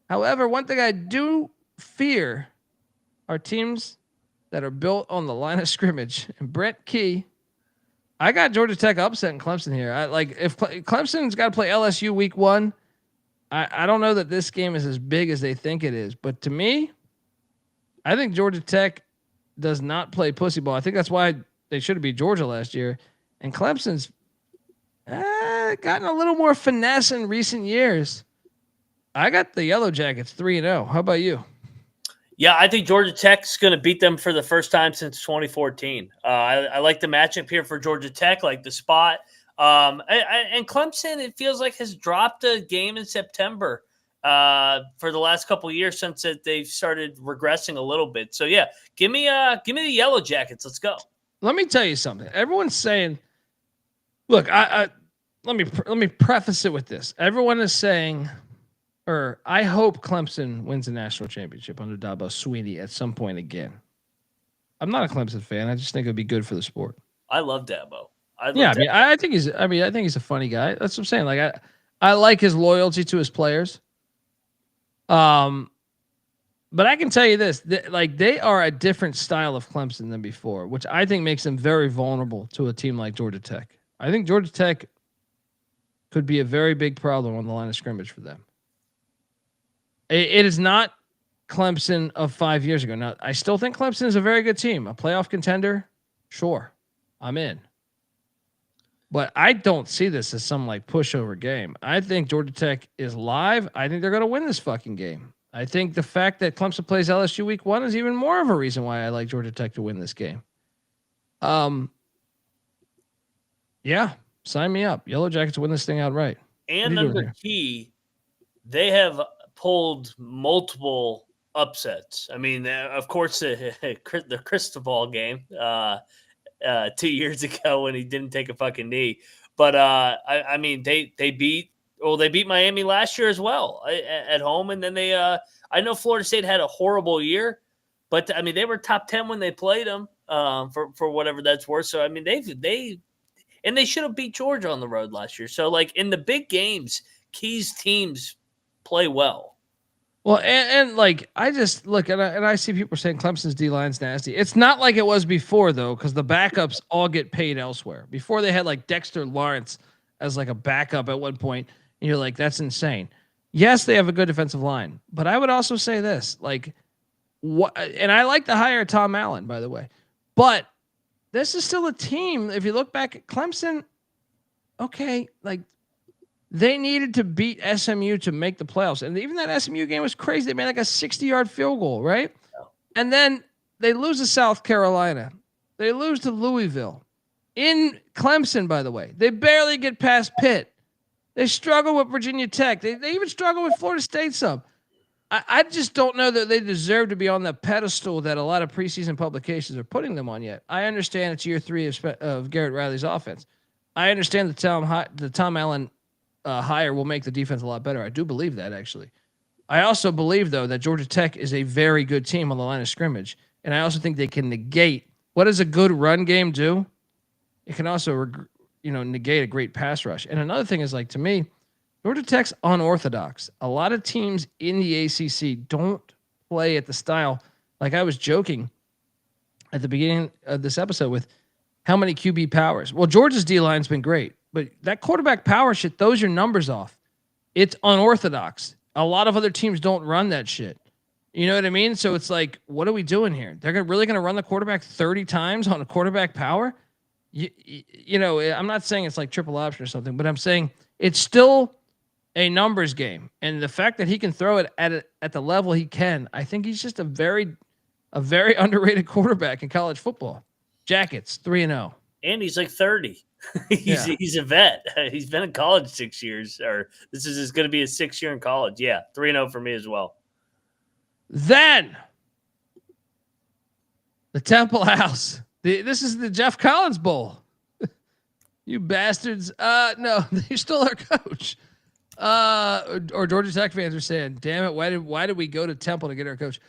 However, one thing I do fear are teams that are built on the line of scrimmage. And Brent Key, I got Georgia Tech upsetting Clemson here. If Clemson's got to play LSU week 1, I don't know that this game is as big as they think it is. But to me, I think Georgia Tech does not play pussy ball. I think that's why they should have beat Georgia last year. And Clemson's gotten a little more finesse in recent years. I got the Yellow Jackets 3-0. How about you? Yeah, I think Georgia Tech's going to beat them for the first time since 2014. I like the matchup here for Georgia Tech, like the spot. And Clemson, it feels like, has dropped a game in September for the last couple of years since they've started regressing a little bit. So yeah, give me the Yellow Jackets. Let's go. Let me tell you something. Everyone's saying, look, let me preface it with this. Everyone is saying, or I hope Clemson wins the national championship under Dabo Swinney at some point again. I'm not a Clemson fan. I just think it would be good for the sport. I love Dabo. I think he's a funny guy. That's what I'm saying. Like I like his loyalty to his players. But I can tell you this, they are a different style of Clemson than before, which I think makes them very vulnerable to a team like Georgia Tech. I think Georgia Tech could be a very big problem on the line of scrimmage for them. It is not Clemson of 5 years ago. Now, I still think Clemson is a very good team. A playoff contender, sure, I'm in. But I don't see this as some pushover game. I think Georgia Tech is live. I think they're going to win this fucking game. I think the fact that Clemson plays LSU week 1 is even more of a reason why I like Georgia Tech to win this game. Yeah, sign me up. Yellow Jackets win this thing outright. And under Key, they have pulled multiple upsets. I mean, of course, the Cristobal game 2 years ago when he didn't take a fucking knee. But I mean, they beat Miami last year as well at home, and then they I know Florida State had a horrible year, but I mean they were top 10 when they played them for whatever that's worth. So I mean they should have beat Georgia on the road last year. So in the big games, Key's teams play well. Well, and I just look and I see people saying Clemson's D line's nasty. It's not like it was before though, because the backups all get paid elsewhere. Before they had Dexter Lawrence as a backup at one point, and you're like, that's insane. Yes, they have a good defensive line, but I would also say this, and I like the hire of Tom Allen, by the way, but this is still a team. If you look back at Clemson, okay, they needed to beat SMU to make the playoffs. And even that SMU game was crazy. They made a 60-yard field goal, right? And then they lose to South Carolina. They lose to Louisville. In Clemson, by the way. They barely get past Pitt. They struggle with Virginia Tech. They even struggle with Florida State some. I just don't know that they deserve to be on the pedestal that a lot of preseason publications are putting them on yet. I understand it's year 3 of Garrett Riley's offense. I understand the Tom Allen hire will make the defense a lot better. I do believe that, actually. I also believe, though, that Georgia Tech is a very good team on the line of scrimmage, and I also think they can negate what does a good run game do. It can also, negate a great pass rush. And another thing is, to me, Georgia Tech's unorthodox. A lot of teams in the ACC don't play at the style. I was joking at the beginning of this episode with how many QB powers. Well, Georgia's D-line's been great. But that quarterback power shit throws your numbers off. It's unorthodox. A lot of other teams don't run that shit. You know what I mean? So it's what are we doing here? They're really going to run the quarterback 30 times on a quarterback power? I'm not saying it's triple option or something, but I'm saying it's still a numbers game, and the fact that he can throw it at the level he can, I think he's just a very underrated quarterback in college football. Jackets 3-0, and he's like 30. He's a vet. He's been in college 6 years, or this is going to be his 6th year in college. Yeah, 3-0 for me as well. Then the Temple House. This is the Jeff Collins Bowl. You bastards. No, they stole our coach. Or Georgia Tech fans are saying, damn it, why did we go to Temple to get our coach?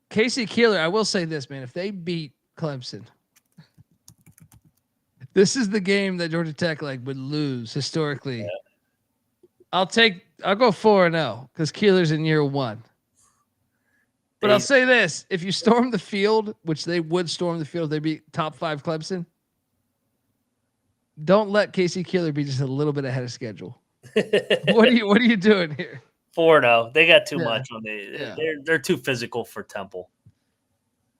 Casey Keeler, I will say this, man. If they beat Clemson, this is the game that Georgia Tech would lose historically. Yeah. I'll go 4-0 because Keeler's in year 1. But I'll say this: if you storm the field, which they would storm the field, they beat top 5 Clemson. Don't let Casey Keeler be just a little bit ahead of schedule. What are you doing here? 4-0. They got too much on they're too physical for Temple.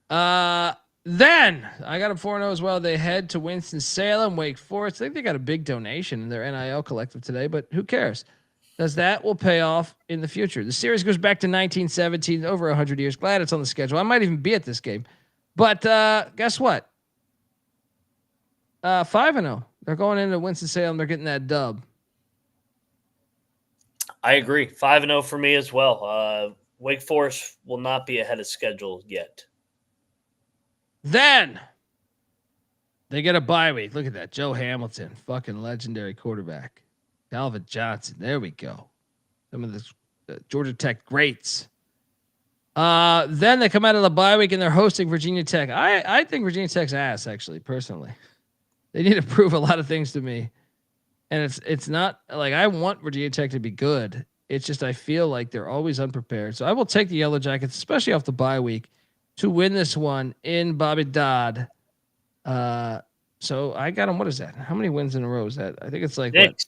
Then I got them 4-0 as well. They head to Winston-Salem, Wake Forest. I think they got a big donation in their NIL collective today, but who cares? Because that will pay off in the future. The series goes back to 1917, over 100 years. Glad it's on the schedule. I might even be at this game. But guess what? 5-0. They're going into Winston-Salem. They're getting that dub. I agree. 5-0 for me as well. Wake Forest will not be ahead of schedule yet. Then they get a bye week. Look at that. Joe Hamilton, fucking legendary quarterback. Calvin Johnson. There we go. Some of the Georgia Tech greats. Then they come out of the bye week and they're hosting Virginia Tech. I think Virginia Tech's ass, actually, personally. They need to prove a lot of things to me. And it's not like I want Virginia Tech to be good. It's just I feel like they're always unprepared. So I will take the Yellow Jackets, especially off the bye week, to win this one in Bobby Dodd. So I got them. What is that? How many wins in a row is that? I think it's 6.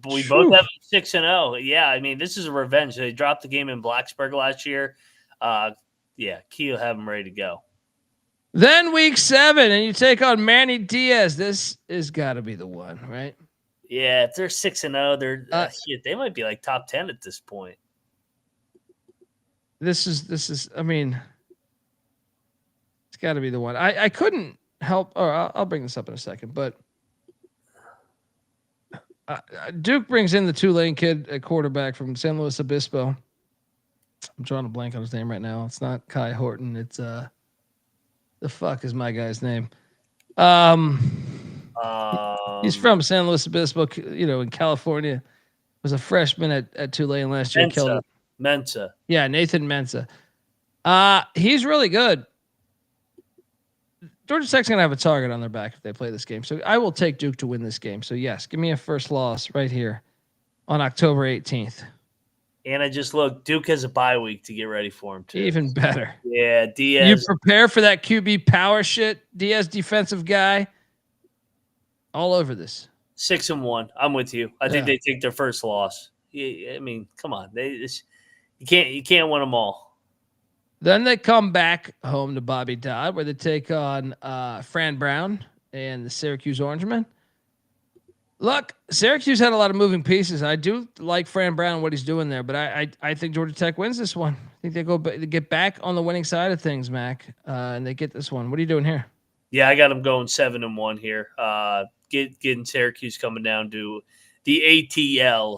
We both have 6-0. Yeah, I mean, this is a revenge. They dropped the game in Blacksburg last year. Key will have them ready to go. Then week 7, and you take on Manny Diaz. This is got to be the one, right? Yeah, if they're 6-0, they're they might be like top 10 at this point. This is. I mean, it's got to be the one. I couldn't help. Or I'll bring this up in a second, but Duke brings in the Tulane kid at quarterback from San Luis Obispo. I'm drawing a blank on his name right now. It's not Kai Horton. It's the fuck is my guy's name? He's from San Luis Obispo, in California. Was a freshman at Tulane last year. Killed it. Mensa. Yeah, Nathan Mensa. He's really good. Georgia Tech's gonna have a target on their back if they play this game. So I will take Duke to win this game. So yes, give me a first loss right here on October 18th. And I just look, Duke has a bye week to get ready for him too. Even better. Yeah, Diaz. You prepare for that QB power shit. Diaz defensive guy. All over this. 6-1. I'm with you. I think they take their first loss. I mean, come on. You can't win them all. Then they come back home to Bobby Dodd, where they take on Fran Brown and the Syracuse Orangemen. Look, Syracuse had a lot of moving pieces. I do like Fran Brown and what he's doing there, but I think Georgia Tech wins this one. I think they get back on the winning side of things, Mac, and they get this one. What are you doing here? Yeah, I got them going 7-1 here. Getting Syracuse coming down to the ATL.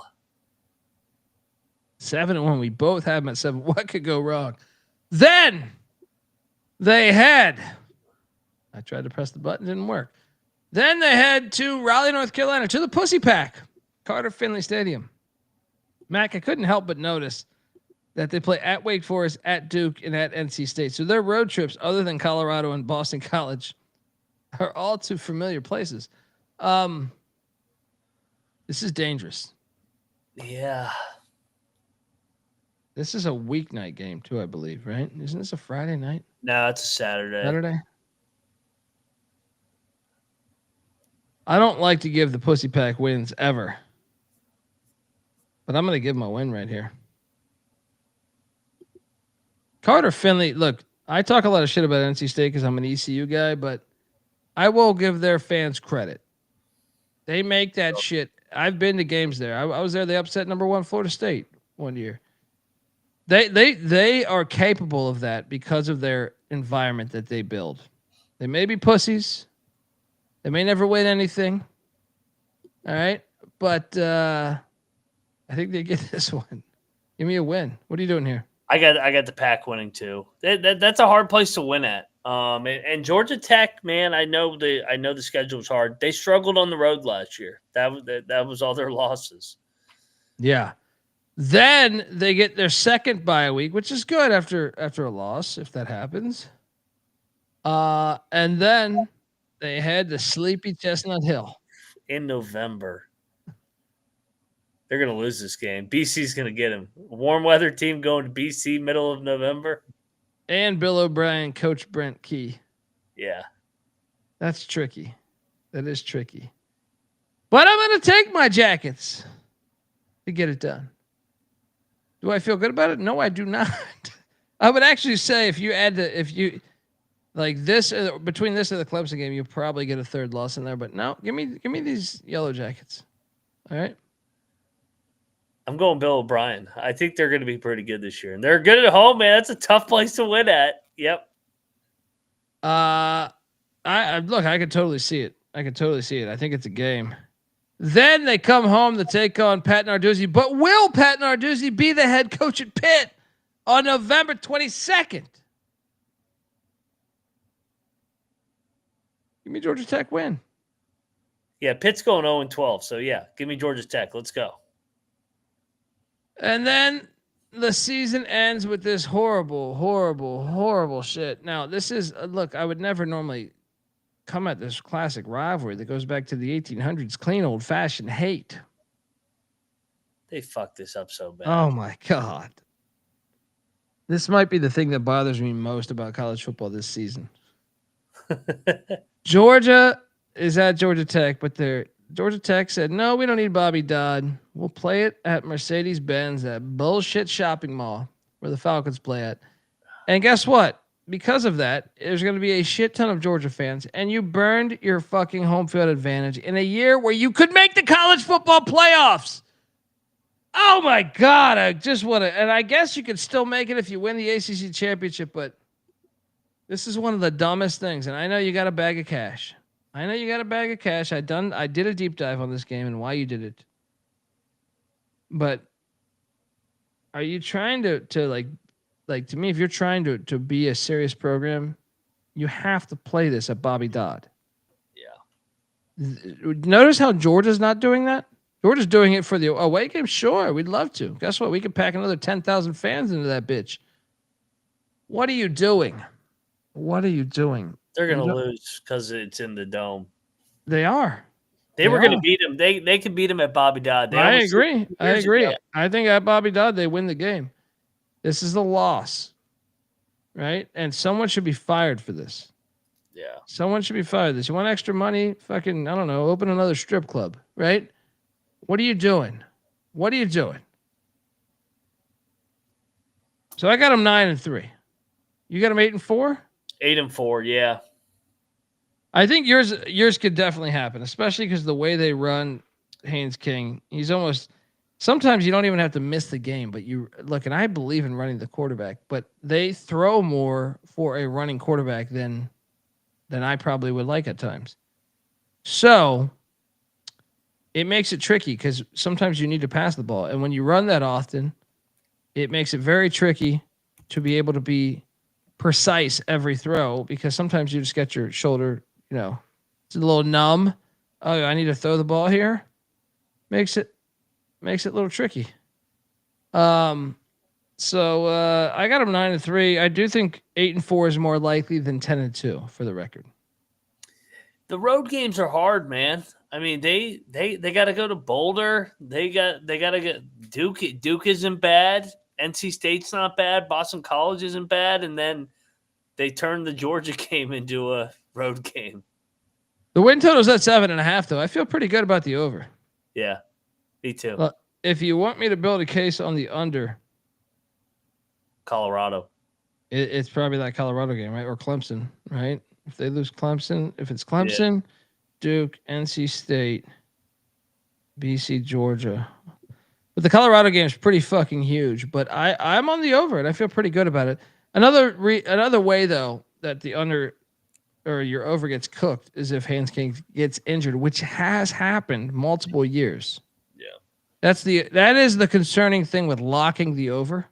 7-1. We both have them at 7. What could go wrong? Then they head. I tried to press the button, didn't work. Then they head to Raleigh, North Carolina, to the Pussy Pack, Carter Finley Stadium. Mac, I couldn't help but notice that they play at Wake Forest, at Duke, and at NC State. So their road trips, other than Colorado and Boston College, are all to familiar places. This is dangerous. Yeah. This is a weeknight game too, I believe, right? Isn't this a Friday night? No, it's a Saturday. Saturday? I don't like to give the Pussy Pack wins ever. But I'm going to give them a win right here. Carter Finley, look, I talk a lot of shit about NC State because I'm an ECU guy, but I will give their fans credit. They make that shit. I've been to games there. I was there. They upset number 1 Florida State one year. They are capable of that because of their environment that they build. They may be pussies. They may never win anything. All right, but I think they get this one. Give me a win. What are you doing here? I got the Pack winning too. That's a hard place to win at. And Georgia Tech, man, I know the schedule's hard. They struggled on the road last year. That was all their losses. Yeah. Then they get their second bye week, which is good after a loss, if that happens. And then they head to sleepy Chestnut Hill In November. They're going to lose this game. BC's going to get him. Warm weather team going to BC middle of November. And Bill O'Brien, Coach Brent Key. Yeah. That's tricky. That is tricky. But I'm going to take my Jackets to get it done. Do I feel good about it? No, I do not. I would actually say if you like this between this and the Clemson game, you'll probably get a third loss in there. But no, give me these Yellow Jackets. All right. I'm going Bill O'Brien. I think they're going to be pretty good this year. And they're good at home, man. That's a tough place to win at. Yep. I look, I could totally see it. I think it's a game. Then they come home to take on Pat Narduzzi. But will Pat Narduzzi be the head coach at Pitt on November 22nd? Give me Georgia Tech win. Yeah, Pitt's going 0-12. So, yeah, give me Georgia Tech. Let's go. And then the season ends with this horrible, horrible, horrible shit. Now, this is, look, I would never normally come at this classic rivalry that goes back to the 1800s, clean old-fashioned hate. They fucked this up so bad. Oh, my God. This might be the thing that bothers me most about college football this season. Georgia is at Georgia Tech, but Georgia Tech said, no, we don't need Bobby Dodd. We'll play it at Mercedes Benz, that bullshit shopping mall where the Falcons play at. And guess what? Because of that, there's going to be a shit ton of Georgia fans, and you burned your fucking home field advantage in a year where you could make the college football playoffs. Oh my God. I just want to, and I guess you could still make it if you win the ACC Championship, but this is one of the dumbest things. And I know you got a bag of cash. I did a deep dive on this game and why you did it. But are you trying to to me, if you're trying to be a serious program, you have to play this at Bobby Dodd. Yeah. Notice how Georgia's not doing that? Georgia's doing it for the away game. Sure, we'd love to. Guess what? We could pack another 10,000 fans into that bitch. What are you doing? They're going to lose because it's in the dome. They are. They were going to beat them. They could beat them at Bobby Dodd. I agree. I think at Bobby Dodd, they win the game. This is a loss, right? And someone should be fired for this. Yeah. Someone should be fired for this. You want extra money? Fucking, I don't know, open another strip club, right? What are you doing? So I got them 9-3. You got them 8-4? 8-4, yeah. I think yours could definitely happen, especially because the way they run Haynes King, he's almost sometimes you don't even have to miss the game, but you look, and I believe in running the quarterback, but they throw more for a running quarterback than I probably would like at times. So it makes it tricky because sometimes you need to pass the ball. And when you run that often, it makes it very tricky to be able to be precise every throw because sometimes you just get your shoulder, it's a little numb. Oh, I need to throw the ball here. Makes it a little tricky. So I got them 9-3. I do think 8-4 is more likely than 10-2 for the record. The road games are hard, man. I mean, they got to go to Boulder. They got to get Duke. Duke isn't bad. NC State's not bad. Boston College isn't bad. And then they turned the Georgia game into a road game. The win total's at 7.5, though. I feel pretty good about the over. Yeah, me too. Look, if you want me to build a case on the under, Colorado. It's probably that Colorado game, right? Or Clemson, right? If they lose Clemson, if it's Clemson, Duke, NC State, BC, Georgia. But the Colorado game is pretty fucking huge. But I'm on the over, and I feel pretty good about it. Another way though that the under or your over gets cooked is if Haynes King gets injured, which has happened multiple years. Yeah, that is the concerning thing with locking the over.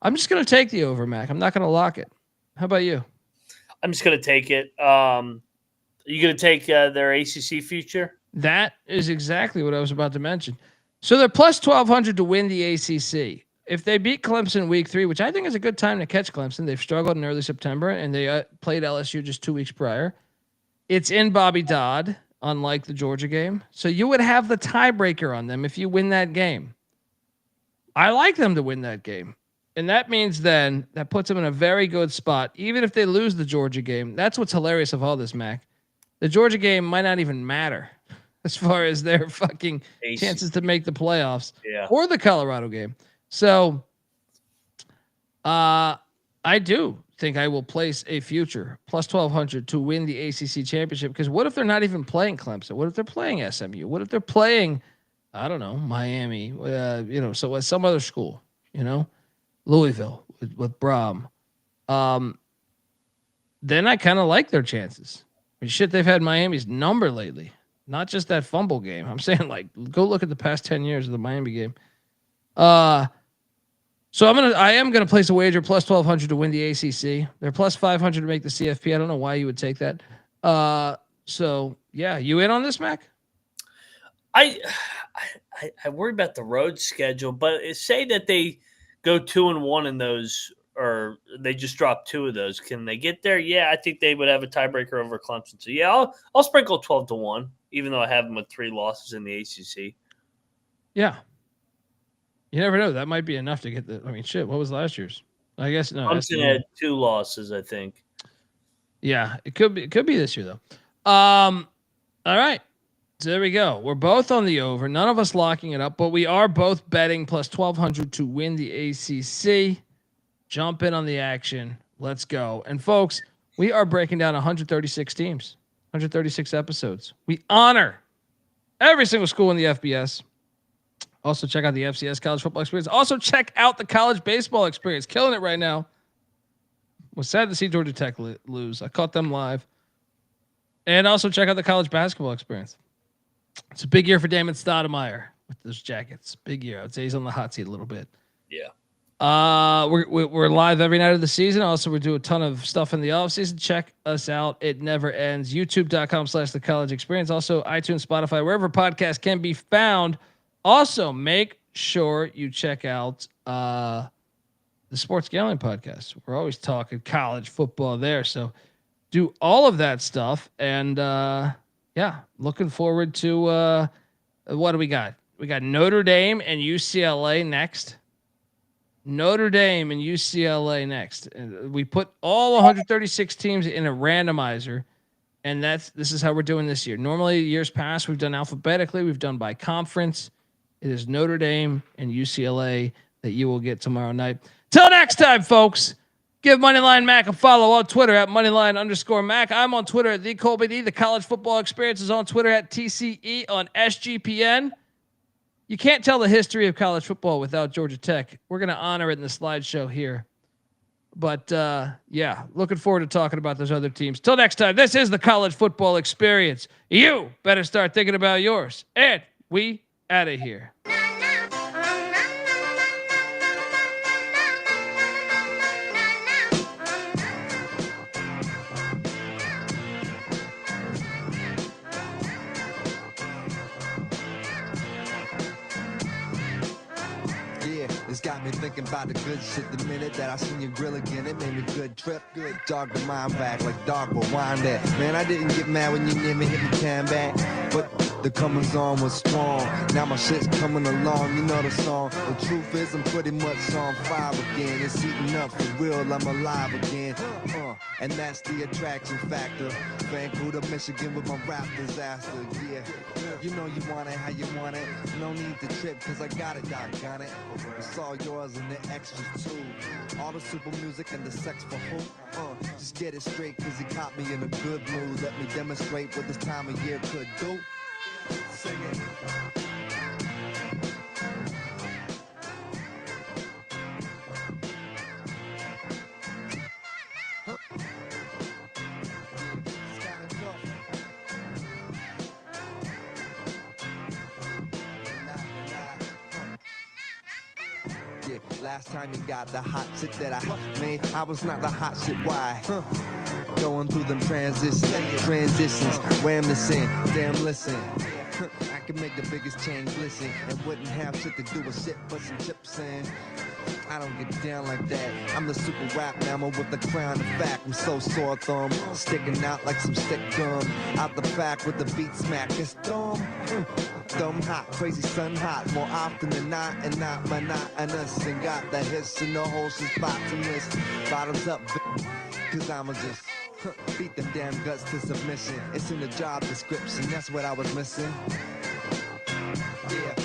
I'm just gonna take the over, Mac. I'm not gonna lock it. How about you? I'm just gonna take it. Are you gonna take their ACC future? That is exactly what I was about to mention. So they're plus 1,200 to win the ACC. If they beat Clemson week 3, which I think is a good time to catch Clemson, they've struggled in early September, and they played LSU just 2 weeks prior. It's in Bobby Dodd, unlike the Georgia game. So you would have the tiebreaker on them if you win that game. I like them to win that game. And that means then that puts them in a very good spot, even if they lose the Georgia game. That's what's hilarious of all this, Mac. The Georgia game might not even matter as far as their fucking chances to make the playoffs or the Colorado game. So I do think I will place a future plus 1,200 to win the ACC championship. Because what if they're not even playing Clemson? What if they're playing SMU? What if they're playing, I don't know, Miami, so some other school, Louisville with Brom. Then I kind of like their chances. I mean, shit, they've had Miami's number lately. Not just that fumble game. I'm saying, like, go look at the past 10 years of the Miami game. So I am gonna place a wager plus 1,200 to win the ACC. They're plus 500 to make the CFP. I don't know why you would take that. So yeah, you in on this, Mac? I worry about the road schedule, but say that they go 2-1 in those, or they just drop 2 of those. Can they get there? Yeah, I think they would have a tiebreaker over Clemson. So yeah, I'll sprinkle 12-1, even though I have them with 3 losses in the ACC. Yeah. You never know. That might be enough to get the. I mean, shit. What was last year's? I guess no. Clemson had 2 losses, I think. Yeah, it could be. It could be this year though. All right. So there we go. We're both on the over. None of us locking it up, but we are both betting plus 1,200 to win the ACC. Jump in on the action. Let's go. And folks, we are breaking down 136 teams, 136 episodes. We honor every single school in the FBS. Also, check out the FCS college football experience. Also, check out the college baseball experience. Killing it right now. Was sad to see Georgia Tech lose. I caught them live. And also, check out the college basketball experience. It's a big year for Damon Stoudemire with those Jackets. Big year. I would say he's on the hot seat a little bit. Yeah. We're live every night of the season. Also, we do a ton of stuff in the off season. Check us out. It never ends. YouTube.com/the college experience. Also, iTunes, Spotify, wherever podcasts can be found. Also, make sure you check out the Sports Gambling Podcast. We're always talking college football there. So do all of that stuff. And looking forward to what do we got? We got Notre Dame and UCLA next. Notre Dame and UCLA next. We put all 136 teams in a randomizer. And this is how we're doing this year. Normally, years past, we've done alphabetically. We've done by conference. It is Notre Dame and UCLA that you will get tomorrow night. Till next time, folks, give Moneyline Mac a follow on Twitter at Moneyline_Mac. I'm on Twitter at the Colby D. The College Football Experience is on Twitter at TCE on SGPN. You can't tell the history of college football without Georgia Tech. We're going to honor it in the slideshow here. But, looking forward to talking about those other teams. Till next time, this is the College Football Experience. You better start thinking about yours. And we out of here. It's got me thinking about the good shit the minute that I seen your grill again. It made me good trip, good dog the mind back like dog will wind that. Man, I didn't get mad when you near me hit me can back, but the comings on was strong. Now my shit's coming along, you know the song. The truth is I'm pretty much on fire again. It's heating up for real, I'm alive again. And that's the attraction factor. Vancouver, Michigan with my rap disaster. Yeah, you know you want it how you want it. No need to trip cause I got it, doggone it. It's all yours and the extras too. All the super music and the sex for who? Just get it straight cause he caught me in a good mood. Let me demonstrate what this time of year could do. Sing it. Last time you got the hot shit that I made, I was not the hot shit. Why? Going through them transitions, wham this in, damn listen. I can make the biggest change glisten and wouldn't have shit to do with shit but some chips in. I don't get down like that. I'm the super rap mammal with the crown of fact. I'm so sore thumb, sticking out like some stick gum. Out the back with the beat smack. It's dumb, dumb hot, crazy sun hot. More often than not, and not monotonous. And got the hiss and the holes is bottomless. Bottoms up, cause I'ma just beat them damn guts to submission. It's in the job description, that's what I was missing. Yeah.